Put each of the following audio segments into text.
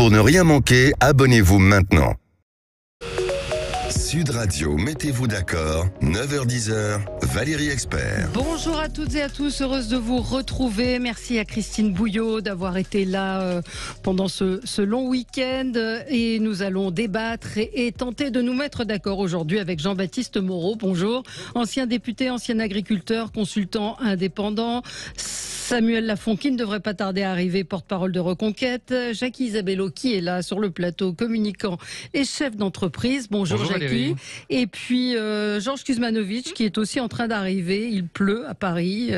Pour ne rien manquer, abonnez-vous maintenant. Sud Radio, mettez-vous d'accord, 9h-10h, Valérie Expert. Bonjour à toutes et à tous, heureuse de vous retrouver. Merci à Christine Bouillot d'avoir été là pendant ce long week-end. Et nous allons débattre et tenter de nous mettre d'accord aujourd'hui avec Jean-Baptiste Moreau. Bonjour, ancien député, ancien agriculteur, consultant indépendant. Samuel Lafont qui ne devrait pas tarder à arriver, porte-parole de Reconquête. Jackie Isabello qui est là sur le plateau, communicant et chef d'entreprise. Bonjour Jackie. Valérie. Et puis Georges Kuzmanovic qui est aussi en train d'arriver. Il pleut à Paris,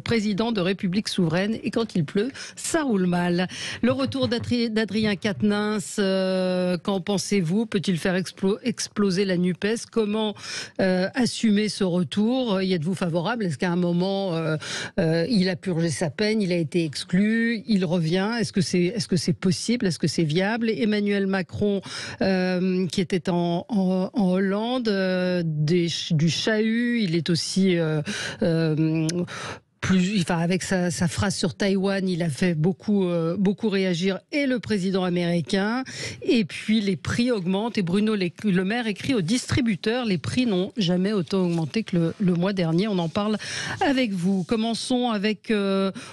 président de République Souveraine. Et quand il pleut, ça roule mal. Le retour d'Adrien Quatennens, qu'en pensez-vous? Peut-il faire exploser la NUPES? Comment assumer ce retour? Y êtes-vous favorable? Est-ce qu'à un moment, il a purgé sa peine, il a été exclu, il revient? Est-ce que c'est possible? Est-ce que c'est viable? Emmanuel Macron, qui était en Hollande, du chahut, il est aussi avec sa phrase sur Taïwan, il a fait beaucoup réagir et le président américain. Et puis les prix augmentent et Bruno Le Maire écrit aux distributeurs, les prix n'ont jamais autant augmenté que le mois dernier. On en parle avec vous. Commençons avec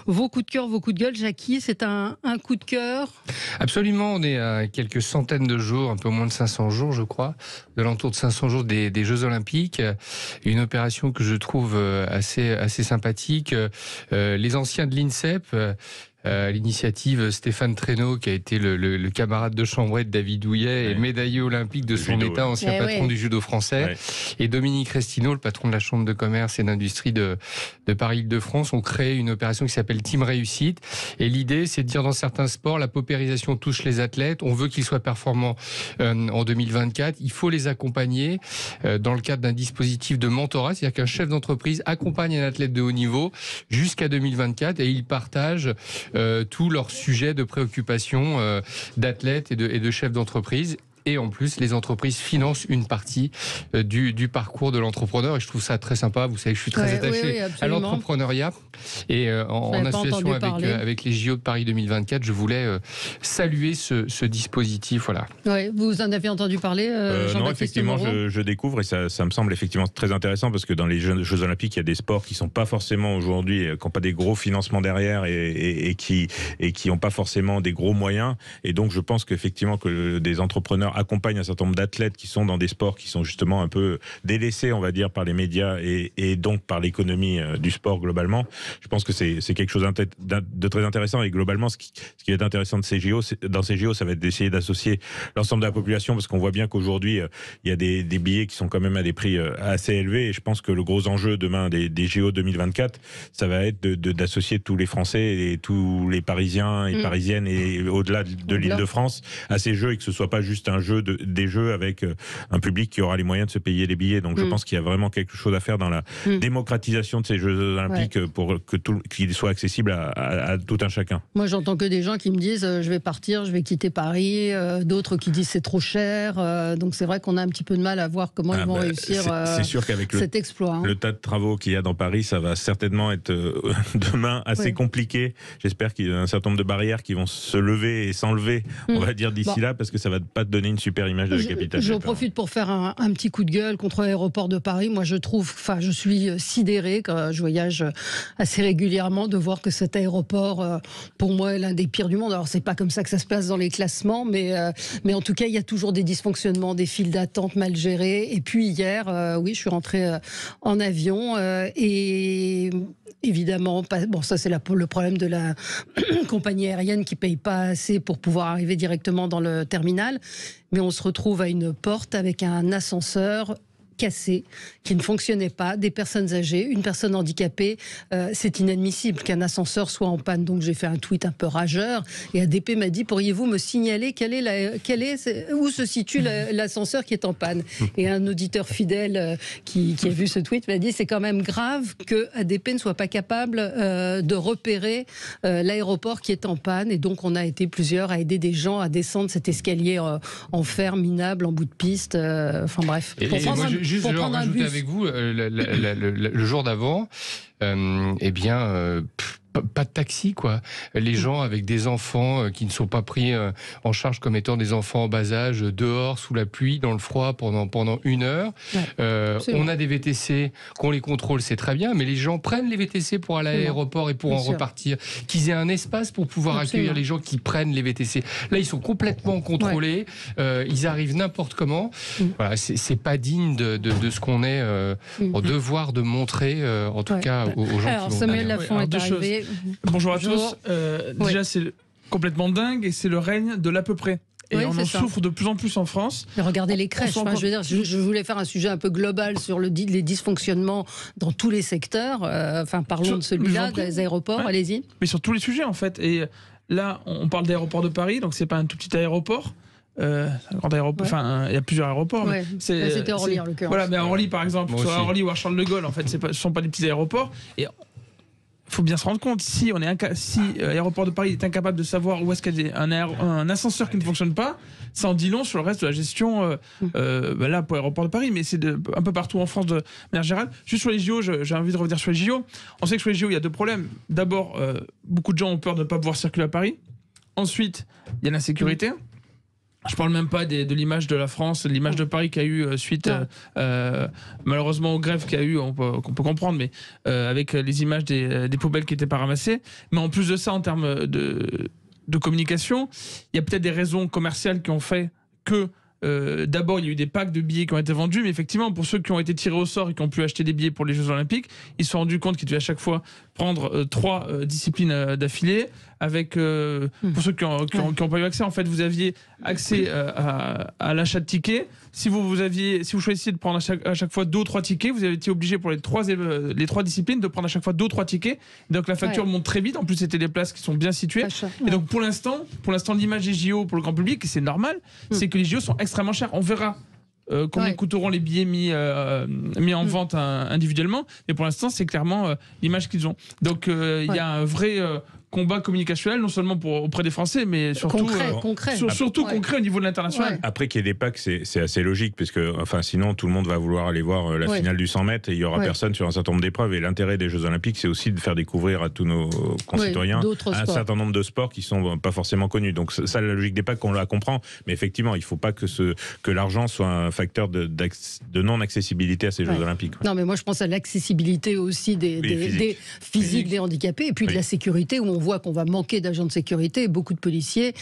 vos coups de cœur, vos coups de gueule. Jackie, c'est un coup de cœur? Absolument, on est à quelques centaines de jours, un peu moins de 500 jours je crois, de l'entour de 500 jours des Jeux Olympiques. Une opération que je trouve assez sympathique. Les anciens de l'INSEP, l'initiative Stéphane Traîneau, qui a été le camarade de chambrée de David Douillet et médaillé olympique de son état, ancien patron du judo français, et Dominique Restineau, le patron de la Chambre de commerce et d'industrie de Paris-Île-de-France, ont créé une opération qui s'appelle Team Réussite. Et l'idée, c'est de dire dans certains sports, la paupérisation touche les athlètes, on veut qu'ils soient performants en 2024, il faut les accompagner dans le cadre d'un dispositif de mentorat, c'est-à-dire qu'un chef d'entreprise accompagne un athlète de haut niveau jusqu'à 2024 et il partage tous leurs sujets de préoccupation d'athlètes et de chefs d'entreprise. Et en plus, les entreprises financent une partie du parcours de l'entrepreneur. Et je trouve ça très sympa. Vous savez que je suis très attaché à l'entrepreneuriat. Et en association avec les JO de Paris 2024, je voulais saluer ce dispositif. Voilà. Ouais, vous en avez entendu parler, Jean-Baptiste Non, effectivement, je découvre et ça me semble effectivement très intéressant parce que dans les Jeux Olympiques, il y a des sports qui sont pas forcément aujourd'hui, qui n'ont pas des gros financements derrière et qui n'ont pas forcément des gros moyens. Et donc, je pense qu'effectivement, que des entrepreneurs accompagne un certain nombre d'athlètes qui sont dans des sports qui sont justement un peu délaissés, on va dire, par les médias et donc par l'économie du sport globalement. Je pense que c'est quelque chose de très intéressant et globalement, ce qui va être intéressant dans ces JO, ça va être d'essayer d'associer l'ensemble de la population parce qu'on voit bien qu'aujourd'hui, il y a des billets qui sont quand même à des prix assez élevés et je pense que le gros enjeu demain des JO 2024, ça va être d'associer tous les Français et tous les Parisiens et Parisiennes et au-delà de l'Île-de-France à ces jeux et que ce soit pas juste des jeux avec un public qui aura les moyens de se payer les billets. Donc je pense qu'il y a vraiment quelque chose à faire dans la démocratisation de ces Jeux Olympiques pour qu'ils soient accessibles à tout un chacun. Moi j'entends que des gens qui me disent je vais partir, je vais quitter Paris, d'autres qui disent c'est trop cher. Donc c'est vrai qu'on a un petit peu de mal à voir comment ils vont réussir c'est sûr qu'avec cet exploit. Le tas de travaux qu'il y a dans Paris, ça va certainement être demain assez compliqué. J'espère qu'il y a un certain nombre de barrières qui vont se lever et s'enlever, on va dire d'ici là, parce que ça va pas te donner une super image de la capitale. Je profite pour faire un petit coup de gueule contre l'aéroport de Paris. Moi, je suis sidérée quand je voyage assez régulièrement de voir que cet aéroport, pour moi, est l'un des pires du monde. Alors, c'est pas comme ça que ça se passe dans les classements, mais en tout cas, il y a toujours des dysfonctionnements, des files d'attente mal gérées. Et puis hier, je suis rentrée en avion et évidemment, ça c'est le problème de la compagnie aérienne qui paye pas assez pour pouvoir arriver directement dans le terminal. Mais on se retrouve à une porte avec un ascenseur cassé, qui ne fonctionnait pas, des personnes âgées, une personne handicapée. C'est inadmissible qu'un ascenseur soit en panne. Donc j'ai fait un tweet un peu rageur et ADP m'a dit pourriez-vous me signaler où se situe l'ascenseur qui est en panne? Et un auditeur fidèle qui a vu ce tweet m'a dit c'est quand même grave que ADP ne soit pas capable de repérer l'aéroport qui est en panne. Et donc on a été plusieurs à aider des gens à descendre cet escalier en fer minable, en bout de piste. Enfin bref. Je vais rajouter avec vous, le jour d'avant, pas de taxi, quoi. Les gens avec des enfants qui ne sont pas pris en charge comme étant des enfants en bas âge, dehors, sous la pluie, dans le froid, pendant 1 heure. On a des VTC, qu'on les contrôle, c'est très bien, mais les gens prennent les VTC pour aller à l'aéroport et pour en repartir. Qu'ils aient un espace pour pouvoir accueillir les gens qui prennent les VTC. Là, ils sont complètement contrôlés. Ils arrivent n'importe comment. Voilà, c'est pas digne de ce qu'on est en devoir de montrer, en tout cas, aux gens qui vont Samuel Lafont est arrivé. Bonjour à tous. Déjà, c'est complètement dingue et c'est le règne de l'à peu près. Et on en souffre de plus en plus en France. Mais regardez les crèches. Je voulais faire un sujet un peu global sur les dysfonctionnements dans tous les secteurs. Parlons de celui-là, des aéroports. Allez-y. Mais sur tous les sujets, en fait. Et là, on parle d'aéroport de Paris, donc c'est pas un tout petit aéroport. Un grand aéroport. Enfin, il y a plusieurs aéroports. C'était Orly en l'occurrence. Voilà, mais à Orly, par exemple, soit à Orly ou à Charles de Gaulle, en fait, ce ne sont pas des petits aéroports. Et il faut bien se rendre compte, si l'aéroport de Paris est incapable de savoir où est-ce qu'il y a un ascenseur qui ne fonctionne pas, ça en dit long sur le reste de la gestion là pour l'aéroport de Paris, mais c'est un peu partout en France de manière générale. Juste sur les JO, j'ai envie de revenir sur les JO. On sait que sur les JO, il y a 2 problèmes. D'abord, beaucoup de gens ont peur de ne pas pouvoir circuler à Paris. Ensuite, il y a l'insécurité. Je parle même pas de l'image de la France, de l'image de Paris qu'il y a eu suite malheureusement aux grèves qu'il y a eu, qu'on peut comprendre, mais avec les images des poubelles qui n'étaient pas ramassées. Mais en plus de ça, en termes de communication, il y a peut-être des raisons commerciales qui ont fait que d'abord il y a eu des packs de billets qui ont été vendus, mais effectivement pour ceux qui ont été tirés au sort et qui ont pu acheter des billets pour les Jeux Olympiques, ils se sont rendus compte qu'ils devaient à chaque fois prendre 3 disciplines d'affilée. Avec pour ceux qui n'ont pas eu accès, en fait, vous aviez accès à l'achat de tickets. Si vous choisissiez de prendre à chaque fois 2 ou 3 tickets, vous avez été obligé pour les 3 disciplines de prendre à chaque fois 2 ou 3 tickets. Donc la facture monte très vite. En plus, c'était des places qui sont bien situées. Et donc pour l'instant, l'image des JO pour le grand public, et c'est normal, c'est que les JO sont extrêmement chers. On verra combien coûteront les billets mis en vente individuellement. Mais pour l'instant, c'est clairement l'image qu'ils ont. Donc il y a un vrai combat communicationnel, non seulement auprès des Français, mais surtout concret au niveau de l'international. Après qu'il y ait des packs, c'est assez logique, parce que sinon tout le monde va vouloir aller voir la finale du 100 mètres et il n'y aura personne sur un certain nombre d'épreuves. Et l'intérêt des Jeux Olympiques, c'est aussi de faire découvrir à tous nos concitoyens un certain nombre de sports qui ne sont pas forcément connus. Donc ça, la logique des packs, on la comprend. Mais effectivement, il ne faut pas que l'argent soit un facteur de non-accessibilité à ces Jeux Olympiques. Non, mais moi je pense à l'accessibilité aussi des physiques des handicapés, et puis de la sécurité, où on voit qu'on va manquer d'agents de sécurité. Beaucoup de policiers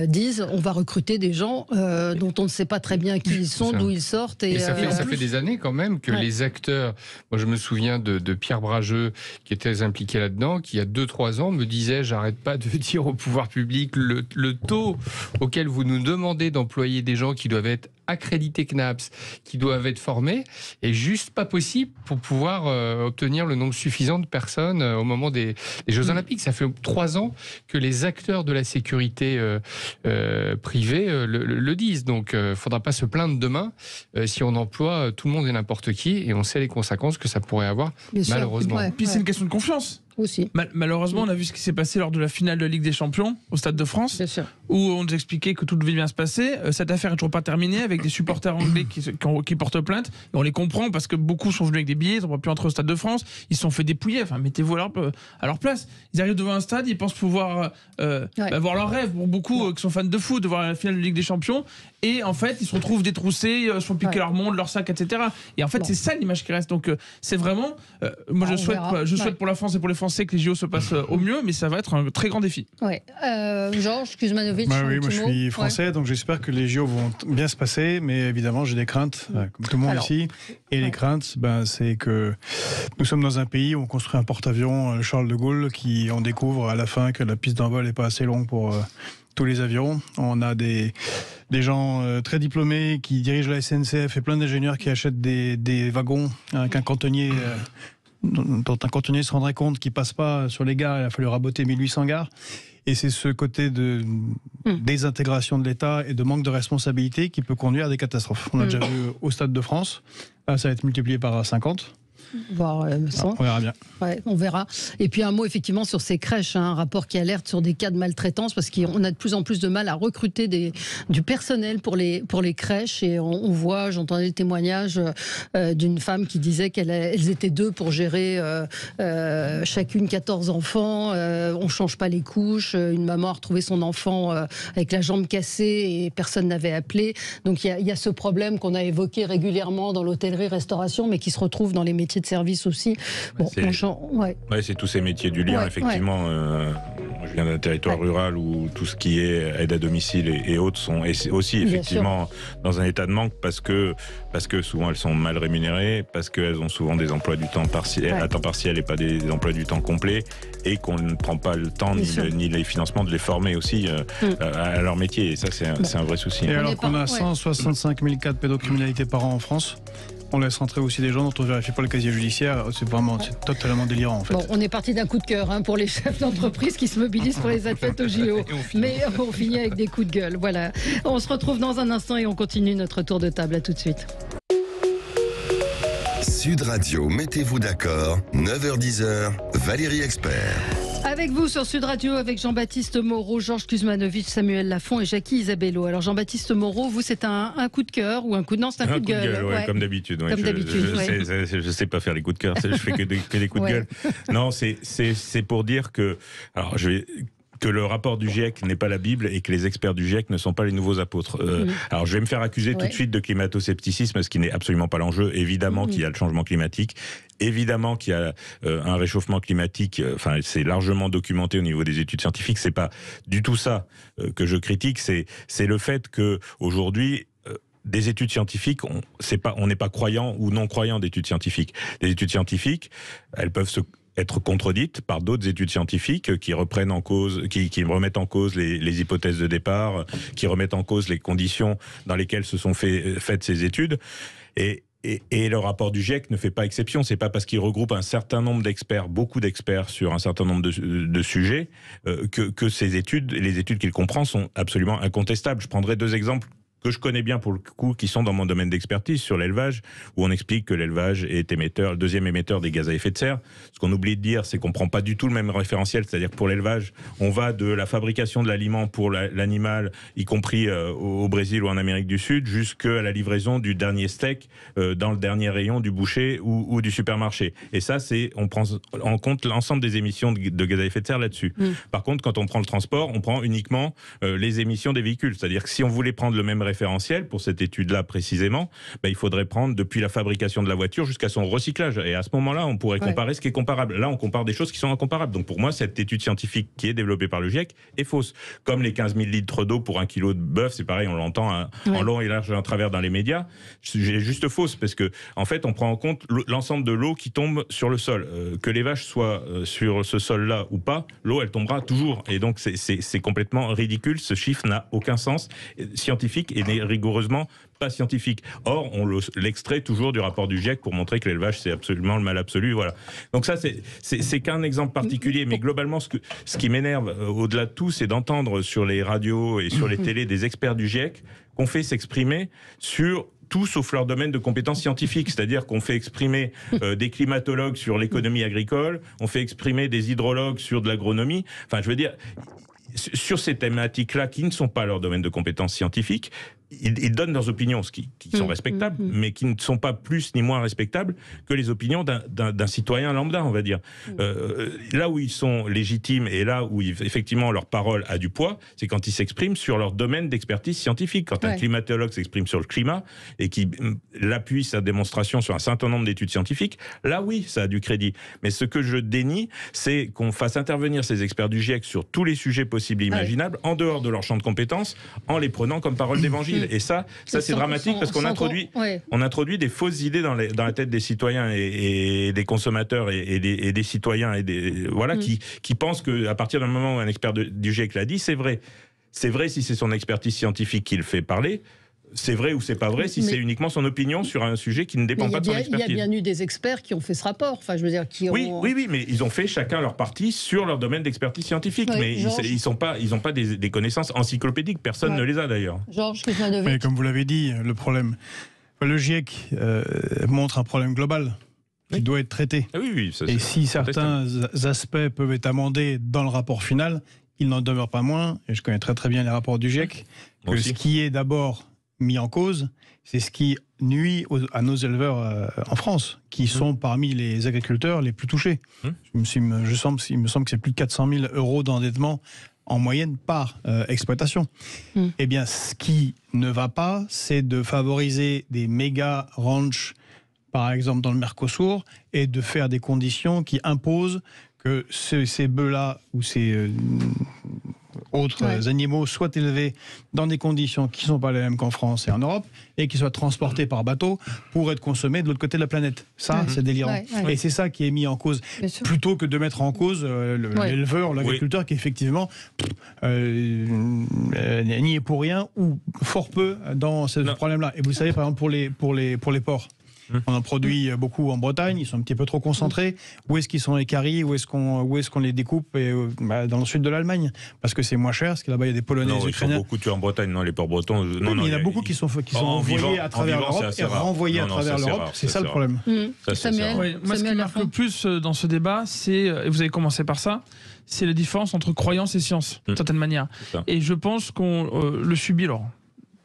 disent on va recruter des gens dont on ne sait pas très bien qui ils sont, d'où ils sortent. Et ça fait des années quand même que les acteurs, moi je me souviens de Pierre Brageux qui était impliqué là-dedans, qui il y a 2-3 ans me disait j'arrête pas de dire au pouvoir public le taux auquel vous nous demandez d'employer des gens qui doivent être accrédités CNAPS, qui doivent être formés, est juste pas possible pour pouvoir obtenir le nombre suffisant de personnes au moment des Jeux Olympiques. Ça fait 3 ans que les acteurs de la sécurité privée le disent. Donc il ne faudra pas se plaindre demain si on emploie tout le monde et n'importe qui, et on sait les conséquences que ça pourrait avoir, malheureusement. Puis c'est une question de confiance. Aussi. Malheureusement, on a vu ce qui s'est passé lors de la finale de Ligue des Champions au Stade de France, où on nous expliquait que tout devait bien se passer. Cette affaire n'est toujours pas terminée, avec des supporters anglais qui portent plainte. Et on les comprend, parce que beaucoup sont venus avec des billets, ils n'ont pas pu entrer au Stade de France, ils se sont fait dépouiller. Enfin, mettez-vous à leur place. Ils arrivent devant un stade, ils pensent pouvoir voir leur rêve. Pour beaucoup qui sont fans de foot, de voir la finale de Ligue des Champions. Et en fait, ils se retrouvent détroussés, se font piquer leur montre, leur sac, etc. Et en fait, c'est ça l'image qui reste. Donc, c'est vraiment. Moi, je souhaite pour la France et pour les Français que les JO se passent au mieux, mais ça va être un très grand défi. Georges Kuzmanovic. Oui, moi je suis français, donc j'espère que les JO vont bien se passer, mais évidemment j'ai des craintes, comme tout le monde ici. Et les craintes, c'est que nous sommes dans un pays où on construit un porte-avions Charles de Gaulle, on découvre à la fin que la piste d'envol n'est pas assez longue pour tous les avions. On a des gens très diplômés qui dirigent la SNCF et plein d'ingénieurs qui achètent des wagons qu'un cantonnier dont un cantonnier se rendrait compte qu'il ne passe pas sur les gares. Il a fallu raboter 1800 gares. Et c'est ce côté de désintégration de l'État et de manque de responsabilité qui peut conduire à des catastrophes. On a déjà vu au Stade de France, là, ça va être multiplié par 50. voire 100. On verra bien. Ouais, on verra. Et puis un mot effectivement sur ces crèches, un rapport qui alerte sur des cas de maltraitance parce qu'on a de plus en plus de mal à recruter du personnel pour les crèches et on voit, j'entendais le témoignage d'une femme qui disait qu'elles étaient 2 pour gérer chacune 14 enfants, on change pas les couches, une maman a retrouvé son enfant avec la jambe cassée et personne n'avait appelé. Donc il y a ce problème qu'on a évoqué régulièrement dans l'hôtellerie-restauration mais qui se retrouve dans les métiers de service aussi. Bon, c'est tous ces métiers du lien, effectivement. Je viens d'un territoire rural où tout ce qui est aide à domicile et autres sont aussi effectivement dans un état de manque parce que souvent elles sont mal rémunérées, parce qu'elles ont souvent des emplois du temps à temps partiel et pas des emplois du temps complets, et qu'on ne prend pas le temps ni les financements de les former aussi à leur métier. Et ça, c'est un vrai souci. Et alors qu'on a 165 000 cas de pédocriminalité par an en France, on laisse rentrer aussi des gens dont on ne vérifie pas le casier judiciaire. C'est totalement délirant en fait. Bon, on est parti d'un coup de cœur pour les chefs d'entreprise qui se mobilisent pour les athlètes au JO. Mais on finit avec des coups de gueule. Voilà. On se retrouve dans un instant et on continue notre tour de table. À tout de suite. Sud Radio, mettez-vous d'accord, 9h-10h, Valérie Expert. Avec vous sur Sud Radio, avec Jean-Baptiste Moreau, Georges Kuzmanovic, Samuel Lafont et Jackie Isabello. Alors Jean-Baptiste Moreau, vous c'est un coup de cœur ou un coup de... Non, c'est un coup de gueule. Comme d'habitude. Comme d'habitude. Je sais pas faire les coups de cœur, je fais que des coups de gueule. Non, c'est pour dire que... Alors, que le rapport du GIEC n'est pas la Bible et que les experts du GIEC ne sont pas les nouveaux apôtres. Alors je vais me faire accuser tout de suite de climato-scepticisme, ce qui n'est absolument pas l'enjeu. Évidemment qu'il y a le changement climatique, évidemment qu'il y a un réchauffement climatique, enfin c'est largement documenté au niveau des études scientifiques, c'est pas du tout ça que je critique, c'est le fait que aujourd'hui des études scientifiques, on n'est pas croyant ou non croyant d'études scientifiques. Les études scientifiques, elles peuvent être contredites par d'autres études scientifiques qui remettent en cause les hypothèses de départ, qui remettent en cause les conditions dans lesquelles se sont faites ces études. Et le rapport du GIEC ne fait pas exception. C'est pas parce qu'il regroupe un certain nombre d'experts, beaucoup d'experts sur un certain nombre de sujets, que les études qu'il comprend sont absolument incontestables. Je prendrai 2 exemples que je connais bien pour le coup, qui sont dans mon domaine d'expertise, sur l'élevage, où on explique que l'élevage est le deuxième émetteur des gaz à effet de serre. Ce qu'on oublie de dire, c'est qu'on ne prend pas du tout le même référentiel, c'est-à-dire que pour l'élevage, on va de la fabrication de l'aliment pour l'animal, y compris au Brésil ou en Amérique du Sud, jusqu'à la livraison du dernier steak dans le dernier rayon du boucher ou du supermarché. Et ça, on prend en compte l'ensemble des émissions de gaz à effet de serre là-dessus. Par contre, quand on prend le transport, on prend uniquement les émissions des véhicules. C'est-à-dire que si on voulait prendre le même référentiel pour cette étude-là précisément, il faudrait prendre depuis la fabrication de la voiture jusqu'à son recyclage. Et à ce moment-là, on pourrait comparer ce qui est comparable. Là, on compare des choses qui sont incomparables. Donc pour moi, cette étude scientifique qui est développée par le GIEC est fausse. Comme les 15 000 litres d'eau pour 1 kilo de bœuf, c'est pareil, on l'entend en long et large et en travers dans les médias. C'est juste fausse parce que, en fait, on prend en compte l'ensemble de l'eau qui tombe sur le sol. Que les vaches soient sur ce sol-là ou pas, l'eau, elle tombera toujours. Et donc, c'est complètement ridicule. Ce chiffre n'a aucun sens scientifique et n'est rigoureusement pas scientifique. Or, on l'extrait toujours du rapport du GIEC pour montrer que l'élevage, c'est absolument le mal absolu. Voilà. Donc ça, c'est qu'un exemple particulier, mais globalement, ce qui m'énerve au-delà de tout, c'est d'entendre sur les radios et sur les télés des experts du GIEC qu'on fait s'exprimer sur tout sauf leur domaine de compétences scientifiques. C'est-à-dire qu'on fait exprimer des climatologues sur l'économie agricole, on fait exprimer des hydrologues sur de l'agronomie. Enfin, je veux dire, sur ces thématiques-là qui ne sont pas leur domaine de compétences scientifiques, ils donnent leurs opinions, qui sont respectables, mais qui ne sont pas plus ni moins respectables que les opinions d'un citoyen lambda, on va dire. Là où ils sont légitimes et là où effectivement leur parole a du poids, c'est quand ils s'expriment sur leur domaine d'expertise scientifique. Quand un climatologue s'exprime sur le climat et qui appuie sa démonstration sur un certain nombre d'études scientifiques, là oui, ça a du crédit. Mais ce que je dénie, c'est qu'on fasse intervenir ces experts du GIEC sur tous les sujets possibles et imaginables, en dehors de leur champ de compétences, en les prenant comme parole d'évangile. Et ça c'est dramatique parce qu'on introduit des fausses idées dans la tête des citoyens et des consommateurs et des citoyens qui pensent qu'à partir d'un moment où un expert du GIEC l'a dit, c'est vrai. C'est vrai si c'est son expertise scientifique qui le fait parler. C'est vrai ou c'est pas vrai si c'est uniquement son opinion sur un sujet qui ne dépend pas de son expertise. Il y a bien eu des experts qui ont fait ce rapport. Enfin, je veux dire, Oui, mais ils ont fait chacun leur partie sur leur domaine d'expertise scientifique. Mais ils n'ont pas des connaissances encyclopédiques. Personne ne les a d'ailleurs. Georges, mais comme vous l'avez dit, le GIEC montre un problème global. qui doit être traité. Ah oui, et si certains aspects peuvent être amendés dans le rapport final, il n'en demeure pas moins, et je connais très très bien les rapports du GIEC, que ce qui est d'abord mis en cause, c'est ce qui nuit à nos éleveurs en France, qui sont parmi les agriculteurs les plus touchés. Il me semble que c'est plus de 400 000 € d'endettement en moyenne par exploitation. Eh bien, ce qui ne va pas, c'est de favoriser des méga ranchs, par exemple dans le Mercosur, et de faire des conditions qui imposent que ces bœufs-là ou ces autres animaux soient élevés dans des conditions qui ne sont pas les mêmes qu'en France et en Europe, et qui soient transportés par bateau pour être consommés de l'autre côté de la planète. Ça, c'est délirant. Et c'est ça qui est mis en cause, plutôt que de mettre en cause l'éleveur, l'agriculteur, qui effectivement n'y est pour rien ou fort peu dans ce problème-là. Et vous savez, par exemple, pour les porcs, on en produit beaucoup en Bretagne, ils sont un petit peu trop concentrés. Où est-ce qu'ils sont équarris? Où est-ce qu'on les découpe? Dans le sud de l'Allemagne, parce que c'est moins cher, parce que là-bas il y a des Polonais, des Ukrainiens. Ils sont beaucoup tués en Bretagne, non, les porcs bretons. Il y en a beaucoup qui sont envoyés à travers l'Europe et renvoyés à travers l'Europe. C'est ça le problème. Moi, ce qui marque le plus dans ce débat, c'est, et vous avez commencé par ça, c'est la différence entre croyance et science, d'une certaine manière. Et je pense qu'on le subit, alors,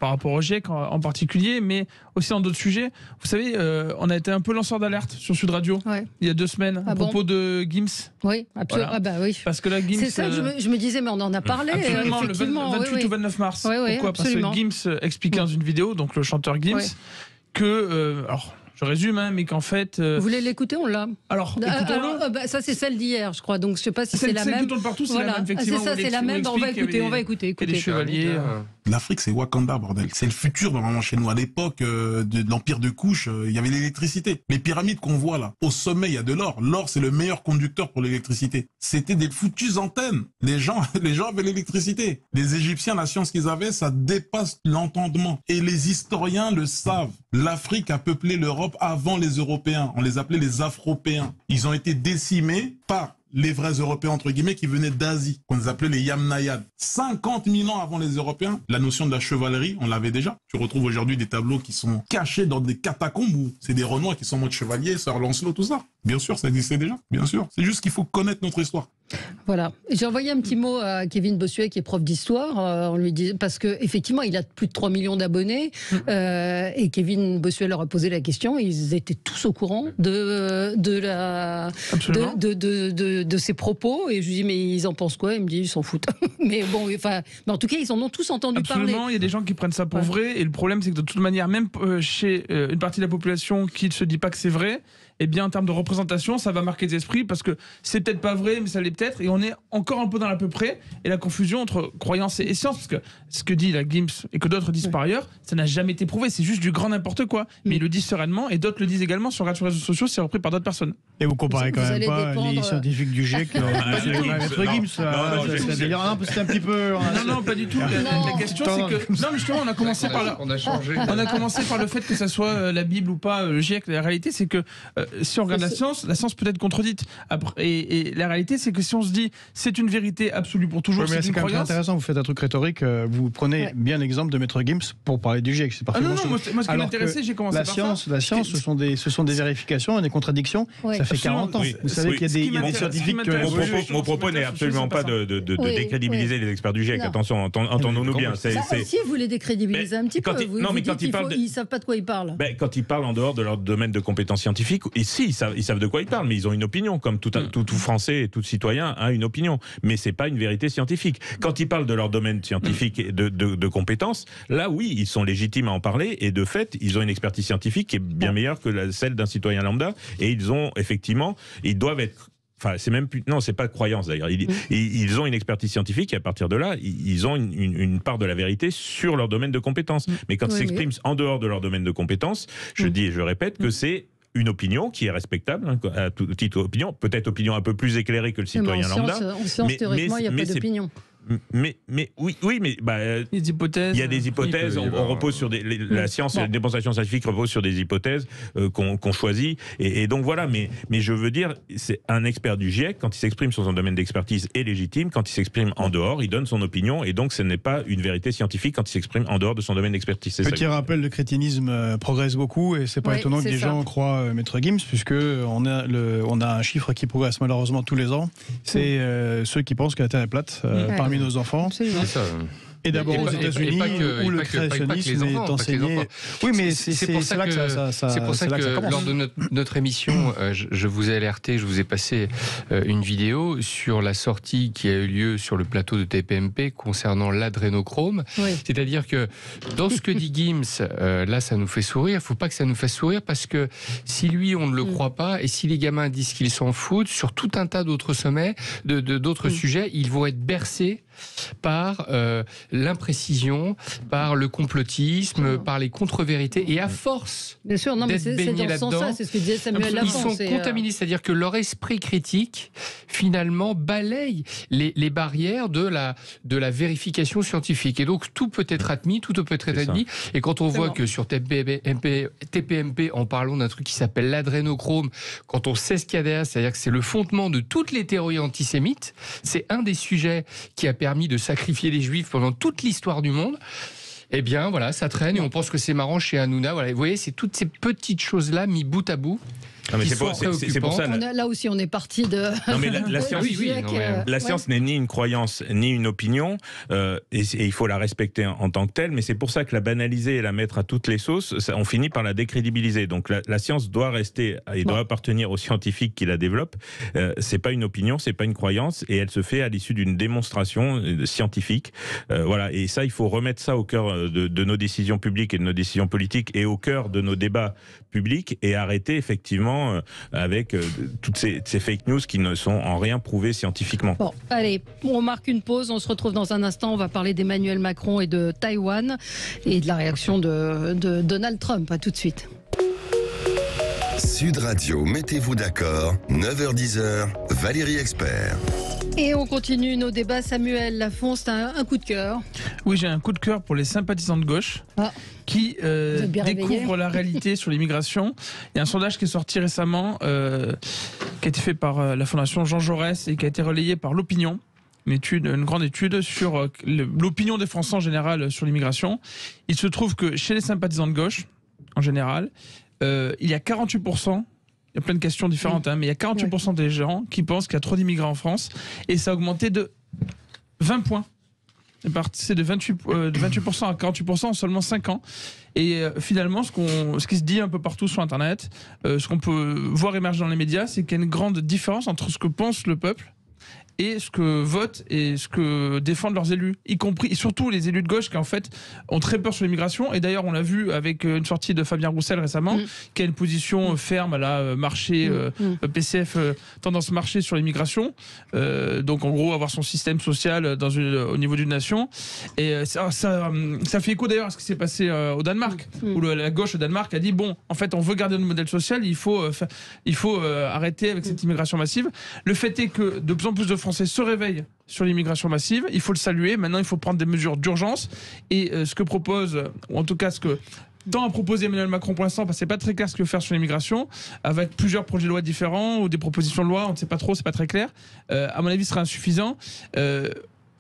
par rapport au GIEC en particulier, mais aussi dans d'autres sujets. Vous savez, on a été un peu lanceur d'alerte sur Sud Radio il y a 2 semaines à propos de Gims. Oui, absolument. Voilà. Ah bah oui. Parce que là, Gims. C'est ça que je me disais, mais on en a parlé. Absolument, le 28 ou 29 mars. Pourquoi? Parce que Gims expliquait dans une vidéo, donc le chanteur Gims, que. Alors, je résume, mais qu'en fait. Vous voulez l'écouter? On l'a. Alors, écoutons-le. Ça, c'est celle d'hier, je crois. Donc, je ne sais pas si c'est la même. Celle qui tourne partout, c'est la même, effectivement. C'est ça, c'est la même. On va écouter. Les chevaliers. L'Afrique, c'est Wakanda, bordel. C'est le futur, normalement, chez nous. À l'époque de l'Empire de Couche, il y avait l'électricité. Les pyramides qu'on voit là, au sommet, il y a de l'or. L'or, c'est le meilleur conducteur pour l'électricité. C'était des foutues antennes. Les gens avaient l'électricité. Les Égyptiens, la science qu'ils avaient, ça dépasse l'entendement. Et les historiens le savent. L'Afrique a peuplé l'Europe avant les Européens. On les appelait les Afropéens. Ils ont été décimés par les vrais Européens, entre guillemets, qui venaient d'Asie, qu'on les appelait les Yamnayades. 50 000 ans avant les Européens, la notion de la chevalerie, on l'avait déjà. Tu retrouves aujourd'hui des tableaux qui sont cachés dans des catacombes où c'est des Renois qui sont en mode chevalier, Sir Lancelot, tout ça. Bien sûr, ça existait déjà, bien sûr. C'est juste qu'il faut connaître notre histoire. Voilà. J'ai envoyé un petit mot à Kevin Bossuet, qui est prof d'histoire, on lui dit, parce qu'effectivement, il a plus de 3 millions d'abonnés, et Kevin Bossuet leur a posé la question, et ils étaient tous au courant de ses propos, et je lui dis, mais ils en pensent quoi? Il me dit, ils s'en foutent. Mais bon, enfin, en tout cas, ils en ont tous entendu parler. Il y a des gens qui prennent ça pour vrai, et le problème, c'est que de toute manière, même chez une partie de la population qui ne se dit pas que c'est vrai, eh bien, en termes de représentation, ça va marquer des esprits, parce que c'est peut-être pas vrai, mais ça l'est peut-être, et on est encore un peu dans l'à peu près, et la confusion entre croyance et science, parce que ce que dit la Gims, et que d'autres disent par ailleurs, ça n'a jamais été prouvé, c'est juste du grand n'importe quoi. Mais ils le disent sereinement, et d'autres le disent également sur les réseaux sociaux, c'est repris par d'autres personnes. Et vous comparez quand même pas les scientifiques du GIEC avec Gims. C'est un petit peu... Non, pas du tout. La question, c'est que... Non, mais justement, on a commencé par le fait que ça soit la Bible ou pas, le GIEC. La réalité, c'est que si on regarde la science peut être contredite. Et la réalité, c'est que si on se dit c'est une vérité absolue pour toujours, c'est une quand même croyance. Intéressant, vous faites un truc rhétorique, vous prenez bien l'exemple de Maître Gims pour parler du GIEC. Non, moi ce qui m'intéressait, j'ai commencé par ça. La science, ce sont des vérifications et des contradictions. Ça fait 40 ans. Vous savez qu'il y a des scientifiques... Mon propos n'est absolument pas de décrédibiliser les experts du GIEC. Attention, entendons-nous bien. Si vous les décrédibilisez un petit peu, ils ne savent pas de quoi ils parlent. Quand ils parlent en dehors de leur domaine de compétences scientifiques, ici, ils savent de quoi ils parlent, mais ils ont une opinion, comme tout Français et tout citoyen a une opinion. Mais c'est pas une vérité scientifique. Quand ils parlent de leur domaine scientifique et de compétences, là, oui, ils sont légitimes à en parler, et de fait, ils ont une expertise scientifique qui est bien meilleure que celle d'un citoyen lambda, et ils ont effectivement, ils doivent être... Enfin, c'est même plus... Non, c'est pas croyance d'ailleurs. Ils ont une expertise scientifique, et à partir de là, ils ont une part de la vérité sur leur domaine de compétences. Mais quand ils s'expriment en dehors de leur domaine de compétences, je dis et je répète que c'est une opinion qui est respectable, à tout titre opinion, peut-être opinion un peu plus éclairée que le citoyen lambda. En science, théoriquement, il n'y a pas d'opinion. Mais oui, mais les hypothèses. Il y a des hypothèses. On repose sur la science, la démonstration scientifique repose sur des hypothèses qu'on choisit. Et donc voilà. Mais je veux dire, c'est un expert du GIEC quand il s'exprime sur son domaine d'expertise est légitime. Quand il s'exprime en dehors, il donne son opinion. Et donc, ce n'est pas une vérité scientifique quand il s'exprime en dehors de son domaine d'expertise. Petit rappel, le crétinisme progresse beaucoup et c'est pas étonnant que les gens croient Maître Gims, puisque on a un chiffre qui progresse malheureusement tous les ans. C'est ceux qui pensent que la Terre est plate parmi nos enfants. C'est ça. Et d'abord aux États-Unis, où le créationnisme est enseigné. Oui, mais c'est pour ça que lors de notre émission, je vous ai alerté, je vous ai passé une vidéo sur la sortie qui a eu lieu sur le plateau de TPMP concernant l'adrénochrome. Oui. C'est-à-dire que dans ce que dit Gims, là, ça nous fait sourire. Il ne faut pas que ça nous fasse sourire parce que si lui, on ne le croit pas, et si les gamins disent qu'ils s'en foutent, sur tout un tas d'autres sommets, d'autres sujets, ils vont être bercés par l'imprécision, par le complotisme, par les contre-vérités, et à force d'être baignés là-dedans, c'est ce que disait Samuel Lafont, ils sont contaminés, c'est-à-dire que leur esprit critique finalement balaye les barrières de la vérification scientifique, et donc tout peut être admis, tout peut être admis, et quand on voit que sur TPMP, en parlant d'un truc qui s'appelle l'adrénochrome, quand on sait ce qu'il y a derrière, c'est-à-dire que c'est le fondement de toutes les théories antisémites, c'est un des sujets qui a permis de sacrifier les Juifs pendant toute l'histoire du monde. Eh bien, voilà, ça traîne et on pense que c'est marrant chez Hanouna. Voilà, vous voyez, c'est toutes ces petites choses-là mis bout à bout. Non, mais c'est pour ça. Là aussi, on est parti de. Non, mais la science, la science n'est ni une croyance ni une opinion, et il faut la respecter en tant que telle. Mais c'est pour ça que la banaliser et la mettre à toutes les sauces, on finit par la décrédibiliser. Donc la science doit rester et doit appartenir aux scientifiques qui la développent. C'est pas une opinion, c'est pas une croyance, et elle se fait à l'issue d'une démonstration scientifique. Voilà. Et ça, il faut remettre ça au cœur de nos décisions publiques et de nos décisions politiques, et au cœur de nos débats publics, et arrêter effectivement avec toutes ces fake news qui ne sont en rien prouvées scientifiquement. Bon, allez, on marque une pause, on se retrouve dans un instant, on va parler d'Emmanuel Macron et de Taïwan et de la réaction de Donald Trump. À tout de suite. Sud Radio, mettez-vous d'accord, 9h-10h, Valérie Expert. Et on continue nos débats. Samuel Lafont, c'est un coup de cœur. Oui, j'ai un coup de cœur pour les sympathisants de gauche qui découvrent la réalité sur l'immigration. Il y a un sondage qui est sorti récemment, qui a été fait par la Fondation Jean Jaurès et qui a été relayé par l'Opinion. Une grande étude sur l'opinion des Français en général sur l'immigration. Il se trouve que chez les sympathisants de gauche, en général, il y a 48%. Il y a plein de questions différentes, mais il y a 48% des gens qui pensent qu'il y a trop d'immigrants en France, et ça a augmenté de 20 points. C'est de 28% à 48% en seulement 5 ans. Et finalement, ce qui se dit un peu partout sur Internet, ce qu'on peut voir émerger dans les médias, c'est qu'il y a une grande différence entre ce que pense le peuple et ce que votent et ce que défendent leurs élus, y compris et surtout les élus de gauche qui en fait ont très peur sur l'immigration. Et d'ailleurs on l'a vu avec une sortie de Fabien Roussel récemment, qui a une position ferme à la marché PCF tendance marché sur l'immigration, donc en gros avoir son système social au niveau d'une nation. Et ça fait écho d'ailleurs à ce qui s'est passé au Danemark, où la gauche au Danemark a dit bon, en fait on veut garder notre modèle social, il faut arrêter avec cette immigration massive. Le fait est que de plus en plus de Français se réveillent sur l'immigration massive, il faut le saluer. Maintenant il faut prendre des mesures d'urgence, et ce que propose, ou en tout cas ce que tend à proposer Emmanuel Macron pour l'instant, parce que c'est pas très clair ce qu'il veut faire sur l'immigration, avec plusieurs projets de loi différents ou des propositions de loi, on ne sait pas trop, c'est pas très clair, à mon avis ce sera insuffisant.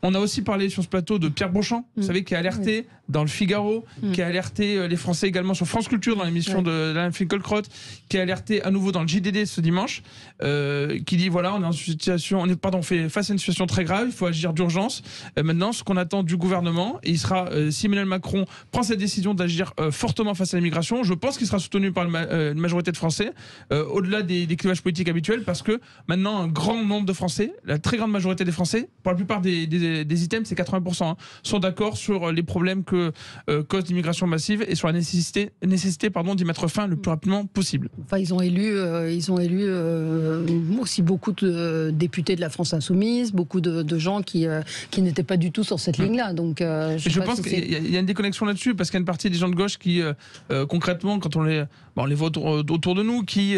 On a aussi parlé sur ce plateau de Pierre Beauchamp, vous savez, qui a alerté dans le Figaro, qui a alerté les Français également sur France Culture dans l'émission d'Alain Finkielkraut, qui a alerté à nouveau dans le JDD ce dimanche, qui dit voilà, on fait face à une situation très grave, il faut agir d'urgence. Maintenant, ce qu'on attend du gouvernement, et il sera, si Emmanuel Macron prend cette décision d'agir fortement face à l'immigration, je pense qu'il sera soutenu par une majorité de Français, au-delà des clivages politiques habituels, parce que maintenant un grand nombre de Français, la très grande majorité des Français, pour la plupart des items, c'est 80%, sont d'accord sur les problèmes que cause l'immigration massive et sur la nécessité d'y mettre fin le plus rapidement possible. Enfin, ils ont élu aussi beaucoup de députés de la France Insoumise, beaucoup de gens qui n'étaient pas du tout sur cette ligne-là. Donc, je pense qu'il y a une déconnexion là-dessus, parce qu'il y a une partie des gens de gauche qui, concrètement, quand on les voit autour de nous, qui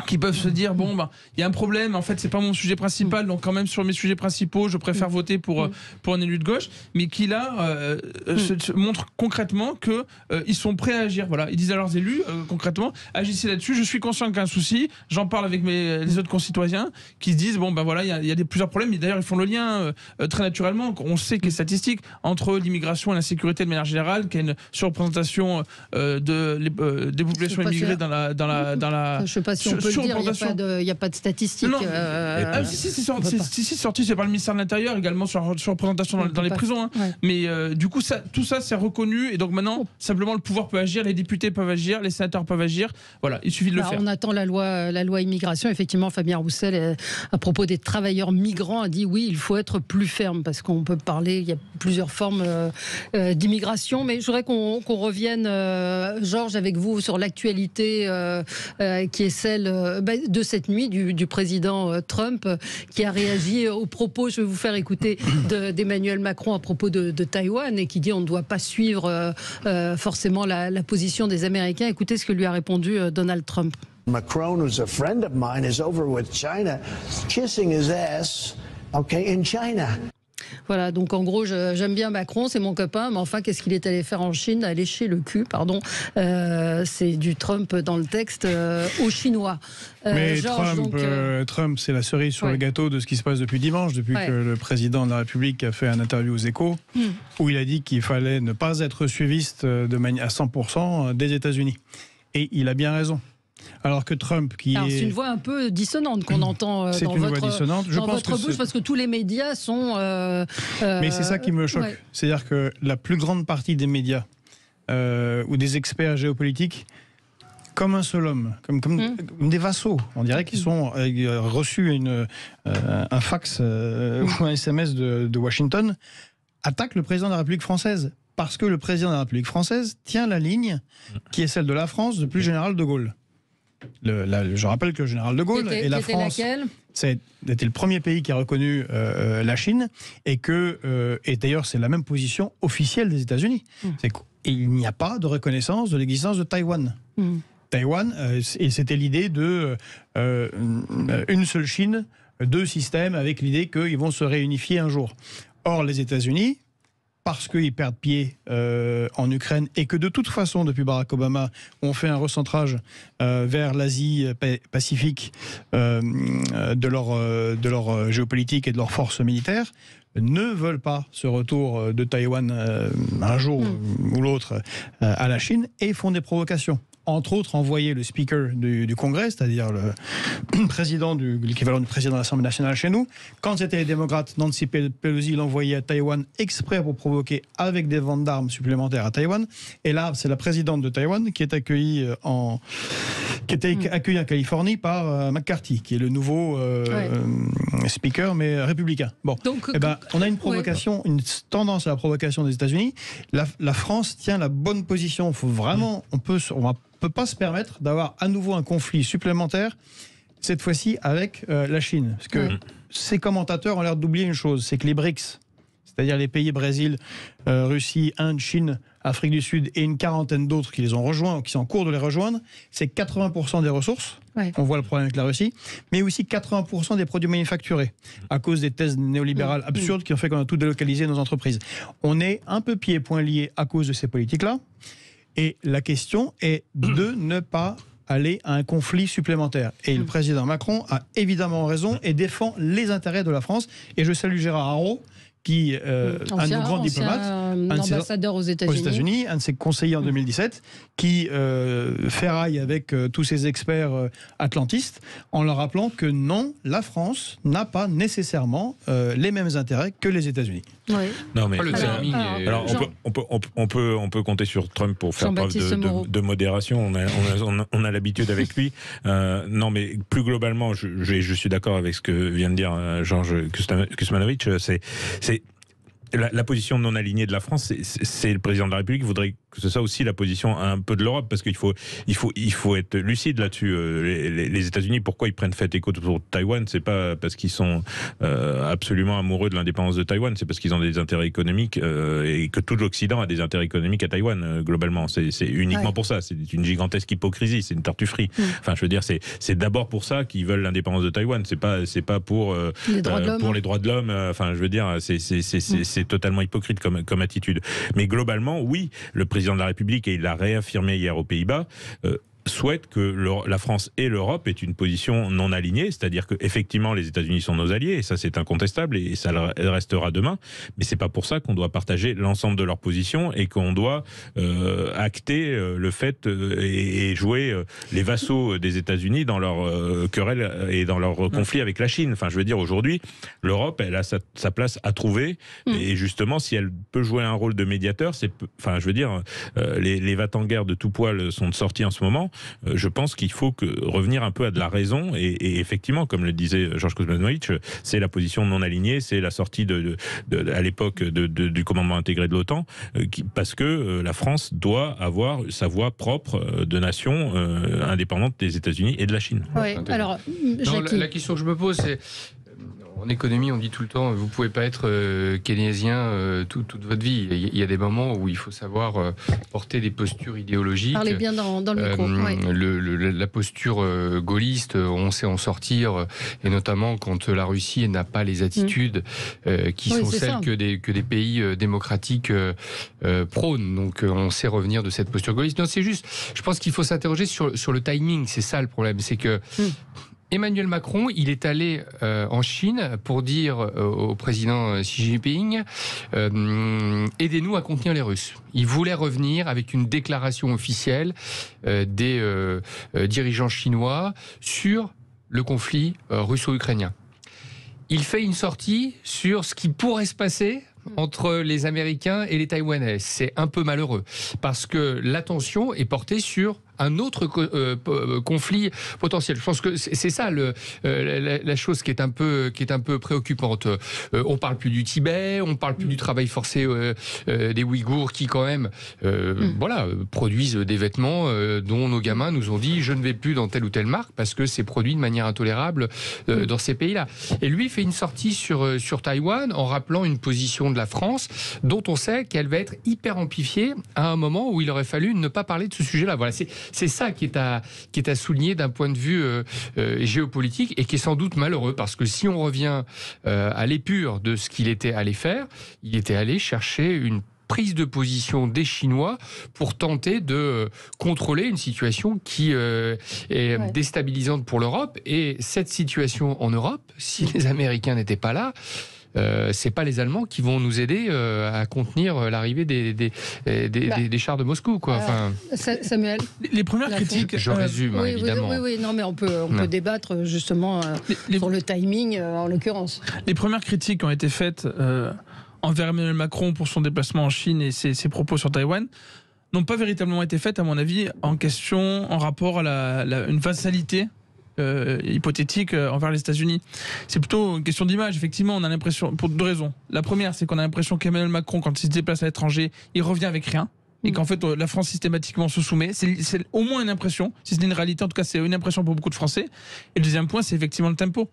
qui peuvent se dire bon bah il y a un problème, en fait c'est pas mon sujet principal, donc quand même sur mes sujets principaux je préfère voter pour un élu de gauche, mais qui là se montrent concrètement que ils sont prêts à agir. Voilà, ils disent à leurs élus concrètement agissez là-dessus, je suis conscient qu'il y a un souci, j'en parle avec les autres concitoyens qui se disent bon ben voilà il y a plusieurs problèmes, et d'ailleurs ils font le lien très naturellement, on sait qu'il y a statistique entre l'immigration et l'insécurité de manière générale, qu'il y a une surreprésentation des populations immigrées dans la je sais pas si on peut le dire, il n'y a pas de statistiques. Si, c'est sorti, c'est par le ministère de l'Intérieur également sur représentation dans les prisons. Hein. Ouais. Mais du coup, tout ça, c'est reconnu. Et donc maintenant, simplement, le pouvoir peut agir, les députés peuvent agir, les sénateurs peuvent agir. Voilà, il suffit de le faire. On attend la loi immigration. Effectivement, Fabien Roussel, à propos des travailleurs migrants, a dit oui, il faut être plus ferme parce qu'on peut parler, il y a plusieurs formes d'immigration. Mais je voudrais qu'on revienne, Georges, avec vous sur l'actualité qui est celle de cette nuit du président Trump qui a réagi aux propos, je vais vous faire écouter, d'Emmanuel Macron à propos de Taïwan et qui dit on ne doit pas suivre forcément la position des Américains. Écoutez ce que lui a répondu Donald Trump. Macron, who's a friend of mine, is over with China, kissing his ass, in China. Voilà, donc en gros, j'aime bien Macron, c'est mon copain, mais enfin, qu'est-ce qu'il est allé faire en Chine? À lécher le cul, pardon. C'est du Trump dans le texte aux Chinois. Mais Georges, Trump, c'est la cerise sur le gâteau de ce qui se passe depuis dimanche, depuis que le président de la République a fait un interview aux Échos, où il a dit qu'il fallait ne pas être suiviste à 100% des États-Unis. Et il a bien raison. Alors que Trump, c'est une voix un peu dissonante qu'on entend dans votre bouche, parce que tous les médias sont... Mais c'est ça qui me choque. Ouais. C'est-à-dire que la plus grande partie des médias ou des experts géopolitiques, comme un seul homme, comme des vassaux, on dirait qu'ils sont reçus un fax ou un SMS de Washington, attaquent le président de la République française. Parce que le président de la République française tient la ligne qui est celle de la France depuis le général de Gaulle. Je rappelle que le général de Gaulle et la France c'était le premier pays qui a reconnu la Chine et d'ailleurs c'est la même position officielle des États-Unis. C'est qu'il n'y a pas de reconnaissance de l'existence de Taïwan. Taïwan, et c'était l'idée de une seule Chine, deux systèmes, avec l'idée qu'ils vont se réunifier un jour. Or les États-Unis, parce qu'ils perdent pied en Ukraine et que de toute façon, depuis Barack Obama, on fait un recentrage vers l'Asie-Pacifique de leur géopolitique et de leurs forces militaires, ne veulent pas ce retour de Taïwan un jour ou l'autre à la Chine et font des provocations. Entre autres, envoyer le speaker du Congrès, c'est-à-dire l'équivalent du président de l'Assemblée nationale chez nous. Quand c'était les démocrates, Nancy Pelosi l'envoyait à Taïwan exprès pour provoquer avec des ventes d'armes supplémentaires à Taïwan. Et là, c'est la présidente de Taïwan qui est accueillie en Californie par McCarthy, qui est le nouveau speaker, mais républicain. Bon, donc, on a une provocation, une tendance à la provocation des États-Unis. La France tient la bonne position. Faut vraiment, on peut pas se permettre d'avoir à nouveau un conflit supplémentaire, cette fois-ci avec la Chine. Parce que ces commentateurs ont l'air d'oublier une chose, c'est que les BRICS, c'est-à-dire les pays Brésil, Russie, Inde, Chine, Afrique du Sud et une quarantaine d'autres qui les ont rejoints ou qui sont en cours de les rejoindre, c'est 80% des ressources. On voit le problème avec la Russie, mais aussi 80% des produits manufacturés, à cause des thèses néolibérales absurdes qui ont fait qu'on a tout délocalisé nos entreprises. On est un peu pieds et poings liés à cause de ces politiques-là. Et la question est de ne pas aller à un conflit supplémentaire. Et le président Macron a évidemment raison et défend les intérêts de la France. Et je salue Gérard Haraud, qui un de nos grands diplomates, ambassadeur aux États-Unis, un de ses conseillers en 2017, qui ferraille avec tous ces experts atlantistes en leur rappelant que non, la France n'a pas nécessairement les mêmes intérêts que les États-Unis. Non, mais alors on peut compter sur Trump pour faire preuve de modération. On a l'habitude avec lui. Non, mais plus globalement, je suis d'accord avec ce que vient de dire Georges Kuzmanovic. C'est la position non alignée de la France. C'est le président de la République qui voudrait que ce soit aussi la position un peu de l'Europe, parce qu'il faut être lucide là-dessus. Les États-Unis, pourquoi ils prennent fait écho autour de Taïwan? C'est pas parce qu'ils sont absolument amoureux de l'indépendance de Taïwan, c'est parce qu'ils ont des intérêts économiques et que tout l'Occident a des intérêts économiques à Taïwan globalement. C'est uniquement pour ça. C'est une gigantesque hypocrisie, c'est une tartufferie. Enfin, je veux dire, c'est d'abord pour ça qu'ils veulent l'indépendance de Taïwan. C'est pas pour les droits de l'homme. Enfin, je veux dire, c'est totalement hypocrite comme attitude. Mais globalement, oui, le président de la République, et il l'a réaffirmé hier aux Pays-Bas, souhaite que la France et l'Europe aient une position non alignée, c'est-à-dire que effectivement les États-Unis sont nos alliés, et ça c'est incontestable, et ça le restera demain, mais c'est pas pour ça qu'on doit partager l'ensemble de leurs positions et qu'on doit acter le fait et jouer les vassaux des États-Unis dans leur querelle et dans leur conflit avec la Chine. Enfin, je veux dire, aujourd'hui, l'Europe, elle a sa place à trouver, et justement, si elle peut jouer un rôle de médiateur, enfin, je veux dire, les va-t-en-guerre de tout poil sont sortis en ce moment. Je pense qu'il faut revenir un peu à de la raison, et effectivement, comme le disait Georges Kuzmanovic, c'est la position non alignée, c'est la sortie à l'époque du commandement intégré de l'OTAN, parce que la France doit avoir sa voix propre de nation indépendante des États-Unis et de la Chine. Oui. Alors, la question que je me pose, c'est en économie, on dit tout le temps, vous ne pouvez pas être keynésien toute votre vie. Il y a des moments où il faut savoir porter des postures idéologiques. Parlez bien dans le micro. La posture gaulliste, on sait en sortir, et notamment quand la Russie n'a pas les attitudes qui sont celles que des pays démocratiques prônent. Donc on sait revenir de cette posture gaulliste. Non, c'est juste, je pense qu'il faut s'interroger sur le timing. C'est ça le problème, c'est que Emmanuel Macron, il est allé en Chine pour dire au président Xi Jinping aidez-nous à contenir les Russes. Il voulait revenir avec une déclaration officielle des dirigeants chinois sur le conflit russo-ukrainien. Il fait une sortie sur ce qui pourrait se passer entre les Américains et les Taïwanais. C'est un peu malheureux parce que l'attention est portée sur un autre conflit potentiel. Je pense que c'est ça la chose qui est un peu préoccupante. On parle plus du Tibet, on parle plus du travail forcé des Ouïghours qui quand même produisent des vêtements dont nos gamins nous ont dit je ne vais plus dans telle ou telle marque parce que c'est produit de manière intolérable dans ces pays-là. Et lui fait une sortie sur Taïwan en rappelant une position de la France dont on sait qu'elle va être hyper amplifiée à un moment où il aurait fallu ne pas parler de ce sujet-là. Voilà, c'est ça qui est à souligner d'un point de vue géopolitique et qui est sans doute malheureux parce que si on revient à l'épure de ce qu'il était allé faire, il était allé chercher une prise de position des Chinois pour tenter de contrôler une situation qui est déstabilisante pour l'Europe. Et cette situation en Europe, si les Américains n'étaient pas là, c'est pas les Allemands qui vont nous aider à contenir l'arrivée des chars de Moscou, quoi. Enfin, Samuel, les premières critiques. Je résume, évidemment. Oui, non, mais on peut débattre justement sur le timing, en l'occurrence. Les premières critiques qui ont été faites envers Emmanuel Macron pour son déplacement en Chine et ses propos sur Taïwan n'ont pas véritablement été faites, à mon avis, en rapport à une vassalité hypothétique envers les États-Unis. C'est plutôt une question d'image. Effectivement, on a l'impression, pour deux raisons. La première, c'est qu'on a l'impression qu'Emmanuel Macron, quand il se déplace à l'étranger, il revient avec rien. Et qu'en fait, la France systématiquement se soumet. C'est au moins une impression. Si c'est une réalité, en tout cas, c'est une impression pour beaucoup de Français. Et le deuxième point, c'est effectivement le tempo.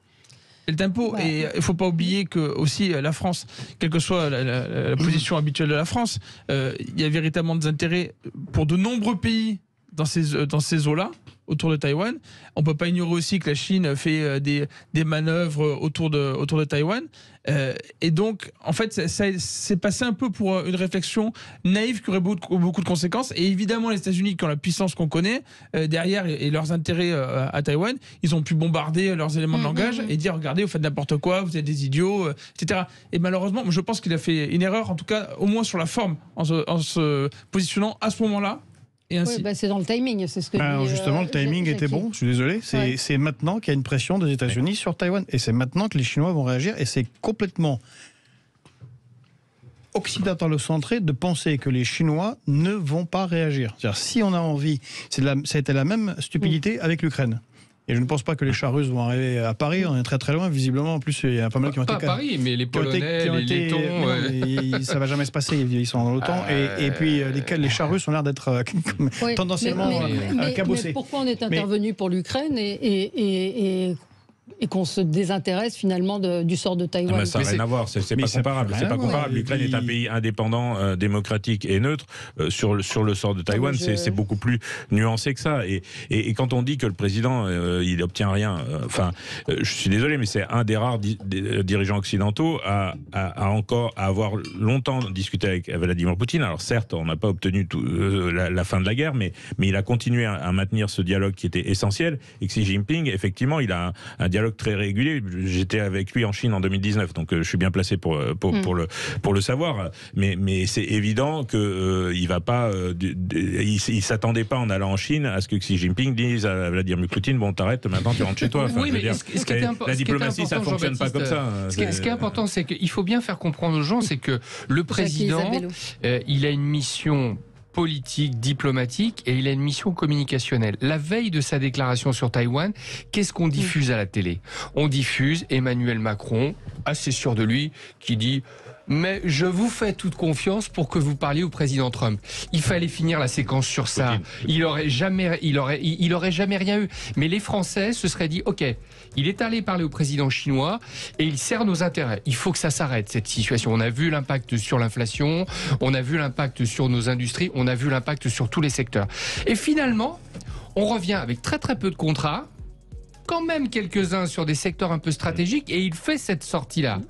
Et le tempo, et il ne faut pas oublier que aussi la France, quelle que soit la position habituelle de la France, il y a véritablement des intérêts pour de nombreux pays dans ces eaux-là, autour de Taïwan. On ne peut pas ignorer aussi que la Chine fait des manœuvres autour de Taïwan. Et donc, en fait, c'est passé un peu pour une réflexion naïve qui aurait beaucoup de conséquences. Et évidemment, les États-Unis, qui ont la puissance qu'on connaît, derrière, et leurs intérêts à Taïwan, ils ont pu bombarder leurs éléments de langage et dire, regardez, vous faites n'importe quoi, vous êtes des idiots, etc. Et malheureusement, je pense qu'il a fait une erreur, en tout cas, au moins sur la forme, en se positionnant à ce moment-là. Et ainsi. Oui, c'est dans le timing, c'est ce que justement, le timing était bon, je suis désolé. C'est maintenant qu'il y a une pression des États-Unis sur Taïwan. Et c'est maintenant que les Chinois vont réagir. Et c'est complètement occidentalocentré de penser que les Chinois ne vont pas réagir. C'est-à-dire, si on a envie, ça a été la même stupidité avec l'Ukraine. Et je ne pense pas que les chars russes vont arriver à Paris. On est très très loin, visiblement. En plus, il y a pas mal qui ont été... Pas à Paris, mais les Polonais, les Lettons... Ça va jamais se passer, ils sont dans l'OTAN. Et puis, les chars russes ont l'air d'être tendanciellement cabossés. Mais pourquoi on est intervenu pour l'Ukraine et qu'on se désintéresse finalement du sort de Taïwan? Ça n'a rien à voir, c'est pas comparable. C'est pas comparable. L'Ukraine est un pays indépendant, démocratique et neutre. Sur le sort de Taïwan, c'est beaucoup plus nuancé que ça. Et quand on dit que le président, il n'obtient rien, je suis désolé, mais c'est un des rares dirigeants occidentaux à avoir longtemps discuté avec Vladimir Poutine. Alors certes, on n'a pas obtenu la fin de la guerre, mais il a continué à maintenir ce dialogue qui était essentiel. Et Xi Jinping, effectivement, il a un dialogue très régulier. J'étais avec lui en Chine en 2019, donc je suis bien placé pour le savoir. Mais c'est évident que il va pas, il s'attendait pas en allant en Chine à ce que Xi Jinping dise à Vladimir Poutine, bon, t'arrêtes maintenant, tu rentres chez toi. Oui, mais la diplomatie, ça fonctionne pas comme ça. Ce qui est important, c'est qu'il faut bien faire comprendre aux gens, c'est que le président, il a une mission politique, diplomatique, et il a une mission communicationnelle. La veille de sa déclaration sur Taïwan, qu'est-ce qu'on diffuse à la télé? On diffuse Emmanuel Macron, assez sûr de lui, qui dit « Mais je vous fais toute confiance pour que vous parliez au président Trump ». Il fallait finir la séquence sur ça. Il aurait jamais rien eu. Mais les Français se seraient dit « Ok, il est allé parler au président chinois et il sert nos intérêts. Il faut que ça s'arrête, cette situation. On a vu l'impact sur l'inflation, on a vu l'impact sur nos industries, on a vu l'impact sur tous les secteurs. Et finalement, on revient avec très très peu de contrats, quand même quelques-uns sur des secteurs un peu stratégiques, et il fait cette sortie-là.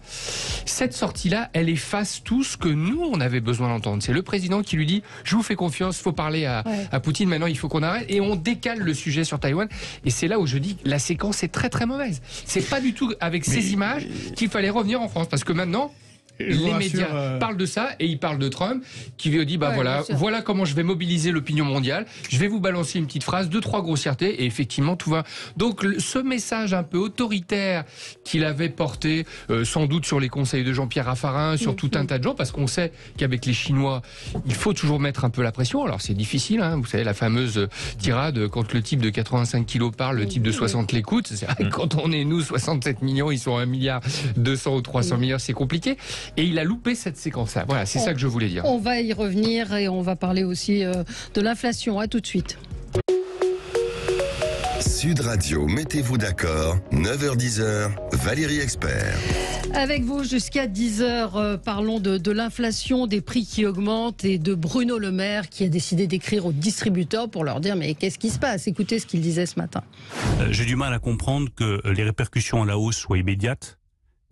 Cette sortie-là, elle efface tout ce que nous, on avait besoin d'entendre. C'est le président qui lui dit « Je vous fais confiance, il faut parler à Poutine, maintenant il faut qu'on arrête ». Et on décale le sujet sur Taïwan. Et c'est là où je dis que la séquence est très très mauvaise. C'est pas du tout avec ces images qu'il fallait revenir en France. Parce que maintenant... les médias parlent de ça et ils parlent de Trump qui lui dit voilà comment je vais mobiliser l'opinion mondiale, je vais vous balancer une petite phrase, 2-3 grossièretés et effectivement tout va. Donc ce message un peu autoritaire qu'il avait porté sans doute sur les conseils de Jean-Pierre Raffarin, sur tout un tas de gens, parce qu'on sait qu'avec les Chinois il faut toujours mettre un peu la pression. Alors c'est difficile, hein, vous savez la fameuse tirade quand le type de 85 kilos parle, le type de 60 l'écoute. Quand on est nous 67 millions, ils sont 1 milliard 200 ou 300 millions, c'est compliqué. Et il a loupé cette séquence-là. Voilà, c'est ça que je voulais dire. On va y revenir et on va parler aussi de l'inflation. À tout de suite. Sud Radio, mettez-vous d'accord, 9h-10h, Valérie Expert. Avec vous jusqu'à 10h, parlons de l'inflation, des prix qui augmentent et de Bruno Le Maire qui a décidé d'écrire aux distributeurs pour leur dire mais qu'est-ce qui se passe? Écoutez ce qu'il disait ce matin. J'ai du mal à comprendre que les répercussions à la hausse soient immédiates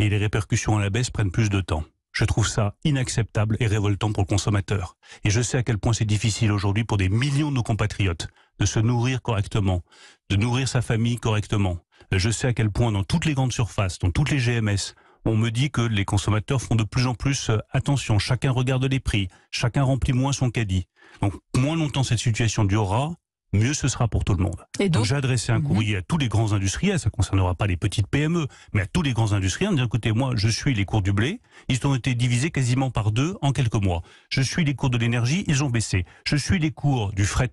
et les répercussions à la baisse prennent plus de temps. Je trouve ça inacceptable et révoltant pour le consommateur. Et je sais à quel point c'est difficile aujourd'hui pour des millions de nos compatriotes de se nourrir correctement, de nourrir sa famille correctement. Je sais à quel point dans toutes les grandes surfaces, dans toutes les GMS, on me dit que les consommateurs font de plus en plus attention. Chacun regarde les prix, chacun remplit moins son caddie. Donc moins longtemps cette situation durera, mieux ce sera pour tout le monde. Et donc j'ai adressé un courrier à tous les grands industriels, ça ne concernera pas les petites PME, mais à tous les grands industriels, en disant écoutez, moi je suis les cours du blé, ils ont été divisés quasiment par 2 en quelques mois. Je suis les cours de l'énergie, ils ont baissé. Je suis les cours du fret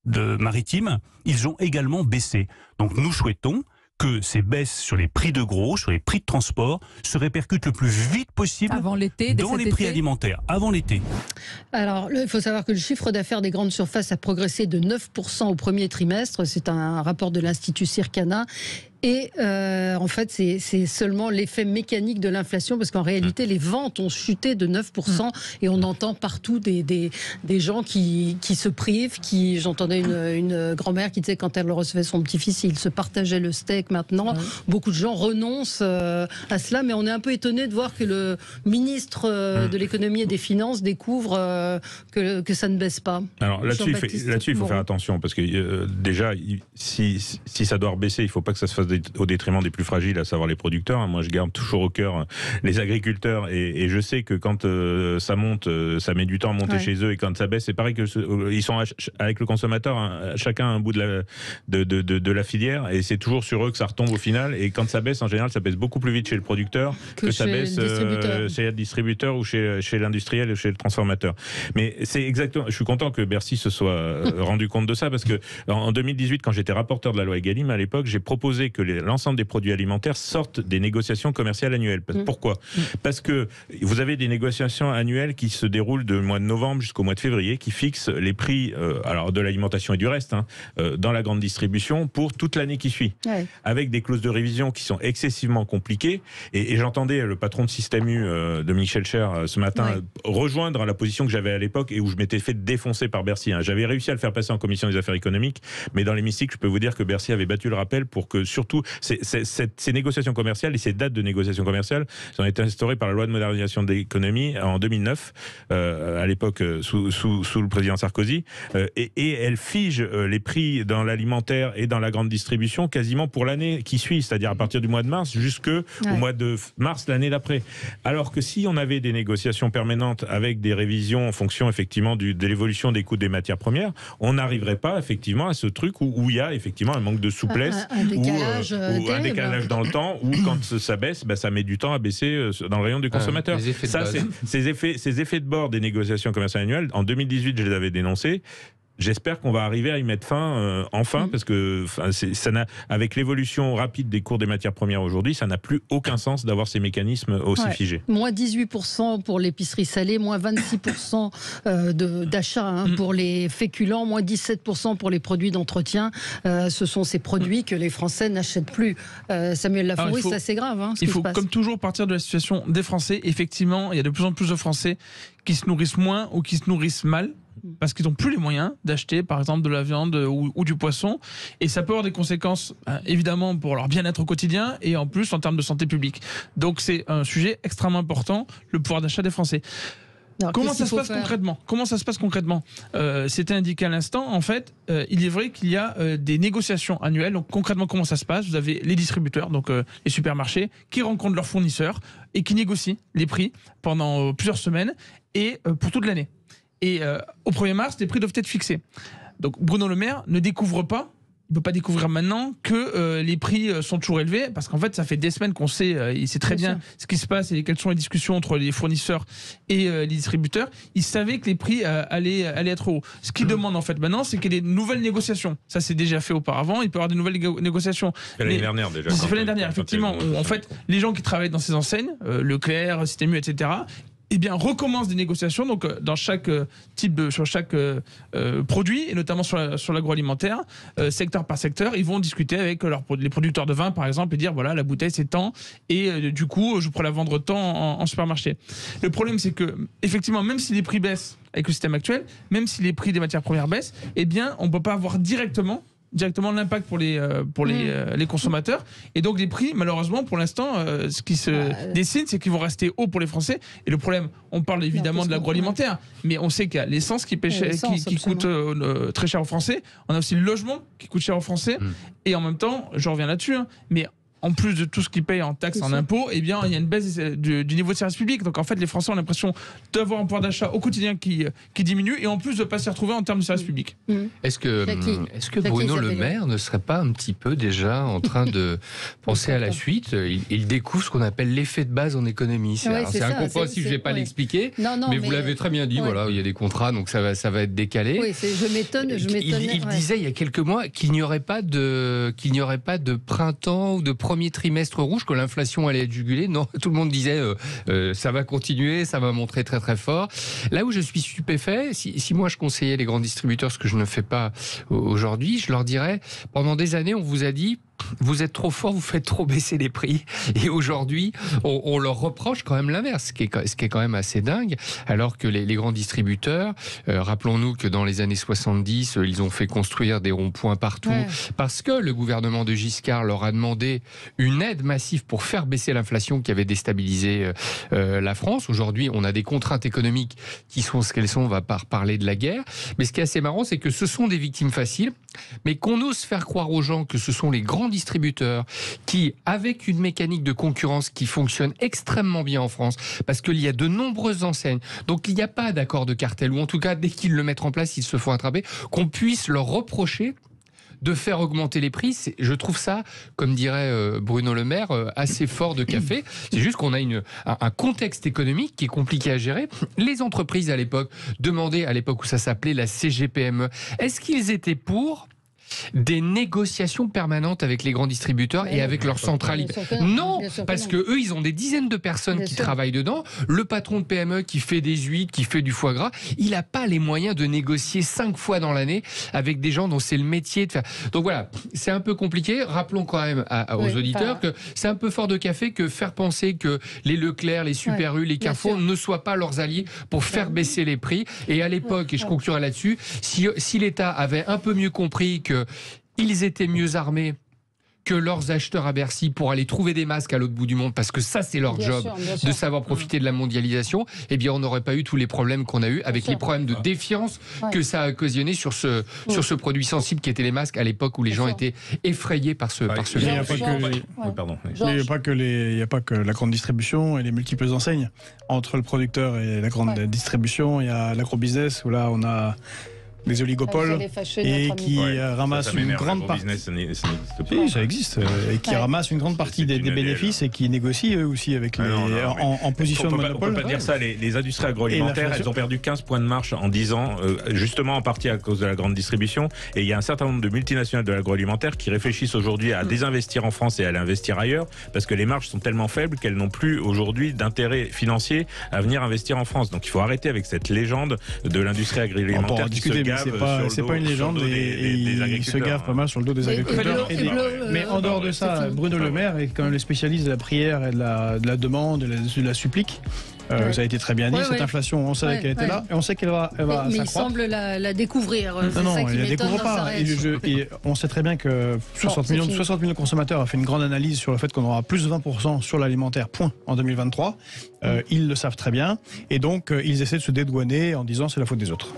maritime, ils ont également baissé. Donc nous souhaitons que ces baisses sur les prix de gros, sur les prix de transport, se répercutent le plus vite possible avant l'été, dans les prix alimentaires, avant l'été. Alors, il faut savoir que le chiffre d'affaires des grandes surfaces a progressé de 9% au premier trimestre. C'est un rapport de l'Institut Circana. Et en fait, c'est seulement l'effet mécanique de l'inflation, parce qu'en réalité, les ventes ont chuté de 9%, et on entend partout des gens qui se privent. J'entendais une grand-mère qui disait quand elle recevait son petit-fils, il se partageait le steak maintenant. Beaucoup de gens renoncent à cela, mais on est un peu étonné de voir que le ministre de l'économie et des finances découvre que ça ne baisse pas. Alors là-dessus, il faut faire attention, parce que déjà, si ça doit baisser, il ne faut pas que ça se fasse au détriment des plus fragiles, à savoir les producteurs. Moi, je garde toujours au cœur les agriculteurs et je sais que quand ça monte, ça met du temps à monter chez eux, et quand ça baisse, c'est pareil que ils sont avec le consommateur, chacun un bout de la filière, et c'est toujours sur eux que ça retombe au final. Et quand ça baisse, en général, ça baisse beaucoup plus vite chez le producteur que ça baisse chez le distributeur ou chez l'industriel ou chez le transformateur. Mais c'est exactement. Je suis content que Bercy se soit rendu compte de ça, parce que en 2018, quand j'étais rapporteur de la loi Egalim à l'époque, j'ai proposé que l'ensemble des produits alimentaires sortent des négociations commerciales annuelles. Pourquoi ? Parce que vous avez des négociations annuelles qui se déroulent du mois de novembre jusqu'au mois de février, qui fixent les prix alors de l'alimentation et du reste dans la grande distribution pour toute l'année qui suit, avec des clauses de révision qui sont excessivement compliquées. Et j'entendais le patron de Système U, Dominique Schelcher, ce matin rejoindre la position que j'avais à l'époque et où je m'étais fait défoncer par Bercy. J'avais réussi à le faire passer en commission des affaires économiques, mais dans l'hémicycle, je peux vous dire que Bercy avait battu le rappel pour que surtout ces négociations commerciales et ces dates de négociations commerciales ont été instaurées par la loi de modernisation de l'économie en 2009, à l'époque sous le président Sarkozy, et elle fige les prix dans l'alimentaire et dans la grande distribution quasiment pour l'année qui suit, c'est-à-dire à partir du mois de mars jusqu'au mois de mars l'année d'après. Alors que si on avait des négociations permanentes avec des révisions en fonction effectivement de l'évolution des coûts des matières premières, on n'arriverait pas effectivement à ce truc où il y a effectivement un manque de souplesse, un décalage dans le temps, où quand ça baisse, ça met du temps à baisser dans le rayon du consommateur. Ça, ces effets de bord des négociations commerciales annuelles, en 2018, je les avais dénoncés. J'espère qu'on va arriver à y mettre fin enfin, parce que avec l'évolution rapide des cours des matières premières aujourd'hui, ça n'a plus aucun sens d'avoir ces mécanismes aussi figés. Moins 18% pour l'épicerie salée, moins 26% d'achat pour les féculents, moins 17% pour les produits d'entretien. Ce sont ces produits que les Français n'achètent plus. Samuel Lafont, c'est assez grave. Il faut comme toujours partir de la situation des Français. Effectivement, il y a de plus en plus de Français qui se nourrissent moins ou qui se nourrissent mal, parce qu'ils n'ont plus les moyens d'acheter par exemple de la viande ou du poisson, et ça peut avoir des conséquences évidemment pour leur bien-être au quotidien et en plus en termes de santé publique. Donc c'est un sujet extrêmement important, le pouvoir d'achat des Français. Alors, comment ça se passe concrètement ? C'était indiqué à l'instant. En fait, il est vrai qu'il y a des négociations annuelles. Donc concrètement, comment ça se passe ? Vous avez les distributeurs, donc les supermarchés, qui rencontrent leurs fournisseurs et qui négocient les prix pendant plusieurs semaines et pour toute l'année. Et au 1er mars, les prix doivent être fixés. Donc Bruno Le Maire ne découvre pas, il ne peut pas découvrir maintenant que les prix sont toujours élevés, parce qu'en fait, ça fait des semaines qu'on sait, il sait très bien ce qui se passe et quelles sont les discussions entre les fournisseurs et les distributeurs. Il savait que les prix allaient être hauts. Ce qu'il demande en fait maintenant, c'est qu'il y ait des nouvelles négociations. Ça, c'est déjà fait auparavant. Il peut y avoir des nouvelles négociations. L'année dernière déjà. C'est fait l'année dernière, effectivement. En fait, les gens qui travaillent dans ces enseignes, Leclerc, Système U, etc., recommence des négociations, donc dans chaque sur chaque produit, et notamment sur l'agroalimentaire, secteur par secteur, ils vont discuter avec les producteurs de vin par exemple et dire voilà, la bouteille c'est tant, et du coup je pourrais la vendre tant en supermarché. Le problème c'est que effectivement, même si les prix baissent avec le système actuel, même si les prix des matières premières baissent, on ne peut pas avoir directement l'impact pour les consommateurs, et donc les prix malheureusement pour l'instant ce qui se dessine, c'est qu'ils vont rester hauts pour les Français. Et le problème, on parle évidemment de l'agroalimentaire, mais on sait qu'il y a l'essence qui coûte très cher aux Français, on a aussi le logement qui coûte cher aux Français, et en même temps je reviens là-dessus, mais en plus de tout ce qu'ils payent en taxes, en impôts, il y a une baisse du niveau de service public. Donc en fait, les Français ont l'impression d'avoir un pouvoir d'achat au quotidien qui diminue, et en plus de ne pas s'y retrouver en termes de service public. Est-ce que Bruno Le Maire ne serait pas un petit peu déjà en train de penser à la suite ? Il découvre ce qu'on appelle l'effet de base en économie. C'est incompréhensible, je ne vais pas l'expliquer, mais vous l'avez très bien dit, voilà, il y a des contrats, donc ça va être décalé. Oui, je m'étonne. Il disait il y a quelques mois qu'il n'y aurait pas de printemps ou de premier trimestre rouge, que l'inflation allait être jugulée. Non, tout le monde disait ça va continuer, ça va montrer très très fort. Là où je suis stupéfait, si moi je conseillais les grands distributeurs, ce que je ne fais pas aujourd'hui, je leur dirais, pendant des années on vous a dit vous êtes trop fort, vous faites trop baisser les prix. Et aujourd'hui, on leur reproche quand même l'inverse, ce qui est quand même assez dingue, alors que les grands distributeurs, rappelons-nous que dans les années 70, ils ont fait construire des ronds-points partout, parce que le gouvernement de Giscard leur a demandé une aide massive pour faire baisser l'inflation qui avait déstabilisé la France. Aujourd'hui, on a des contraintes économiques qui sont ce qu'elles sont, on va pas reparler de la guerre. Mais ce qui est assez marrant, c'est que ce sont des victimes faciles, mais qu'on ose faire croire aux gens que ce sont les grands grands distributeurs qui, avec une mécanique de concurrence qui fonctionne extrêmement bien en France, parce qu'il y a de nombreuses enseignes, donc il n'y a pas d'accord de cartel, ou en tout cas, dès qu'ils le mettent en place, ils se font attraper, qu'on puisse leur reprocher de faire augmenter les prix. Je trouve ça, comme dirait Bruno Le Maire, assez fort de café. C'est juste qu'on a un contexte économique qui est compliqué à gérer. Les entreprises à l'époque demandaient, à l'époque où ça s'appelait la CGPME, est-ce qu'ils étaient pour des négociations permanentes avec les grands distributeurs et avec leurs centrales? Non, parce que eux, ils ont des dizaines de personnes qui travaillent dedans. Le patron de PME qui fait des huîtres, qui fait du foie gras, il n'a pas les moyens de négocier 5 fois dans l'année avec des gens dont c'est le métier de faire. Donc voilà, c'est un peu compliqué. Rappelons quand même aux auditeurs que c'est un peu fort de café que faire penser que les Leclerc, les Super U, les Carrefour ne soient pas leurs alliés pour faire baisser les prix. Et à l'époque, et je conclurai là-dessus, si l'État avait un peu mieux compris que ils étaient mieux armés que leurs acheteurs à Bercy pour aller trouver des masques à l'autre bout du monde, parce que ça c'est leur job, de savoir profiter de la mondialisation, eh bien on n'aurait pas eu tous les problèmes qu'on a eu avec les problèmes de défiance que ça a occasionné sur ce produit sensible qui était les masques à l'époque où les gens étaient effrayés par ce virus. Il n'y a pas que la grande distribution et les multiples enseignes. Entre le producteur et la grande distribution, il y a l'agrobusiness où là on a des oligopoles et qui ramassent une grande partie. Ça existe. Et qui ramassent une grande partie des bénéfices et qui négocient eux aussi avec les en position de monopole. On ne peut pas dire ça. Les industries agroalimentaires, elles ont perdu 15 points de marche en 10 ans, justement en partie à cause de la grande distribution. Et il y a un certain nombre de multinationales de l'agroalimentaire qui réfléchissent aujourd'hui à désinvestir en France et à l'investir ailleurs, parce que les marges sont tellement faibles qu'elles n'ont plus aujourd'hui d'intérêt financier à venir investir en France. Donc il faut arrêter avec cette légende de l'industrie agroalimentaire qui se gave. C'est pas une légende et ils se gavent pas mal sur le dos des agriculteurs. Mais en dehors de ça, Bruno Le Maire est quand même le spécialiste de la prière et de la demande, de la supplique. Ça a été très bien dit, cette inflation, on savait qu'elle était là et on sait qu'elle va s'accroître. Mais il semble la découvrir. Non, il la découvre pas. Et on sait très bien que 60 millions de consommateurs a fait une grande analyse sur le fait qu'on aura plus de 20% sur l'alimentaire, point, en 2023. Ils le savent très bien. Et donc, ils essaient de se dédouaner en disant c'est la faute des autres.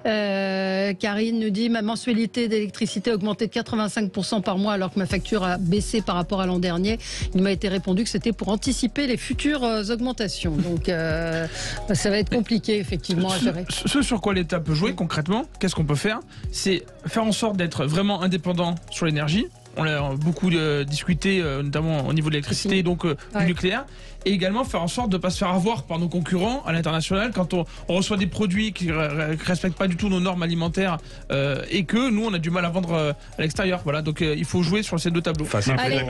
Karine nous dit, ma mensualité d'électricité a augmenté de 85% par mois alors que ma facture a baissé par rapport à l'an dernier. Il m'a été répondu que c'était pour anticiper les futures augmentations. Donc ça va être compliqué effectivement à gérer. Ce sur quoi l'État peut jouer concrètement, qu'est-ce qu'on peut faire? C'est faire en sorte d'être vraiment indépendant sur l'énergie. On a beaucoup discuté, notamment au niveau de l'électricité, donc du nucléaire. Et également faire en sorte de ne pas se faire avoir par nos concurrents à l'international quand on reçoit des produits qui ne respectent pas du tout nos normes alimentaires et que nous, on a du mal à vendre à l'extérieur. Voilà, donc il faut jouer sur ces deux tableaux. Allez,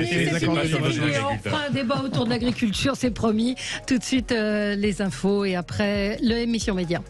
c'est fini. On fera un débat autour de l'agriculture, c'est promis. Tout de suite, les infos et après l'émission Média.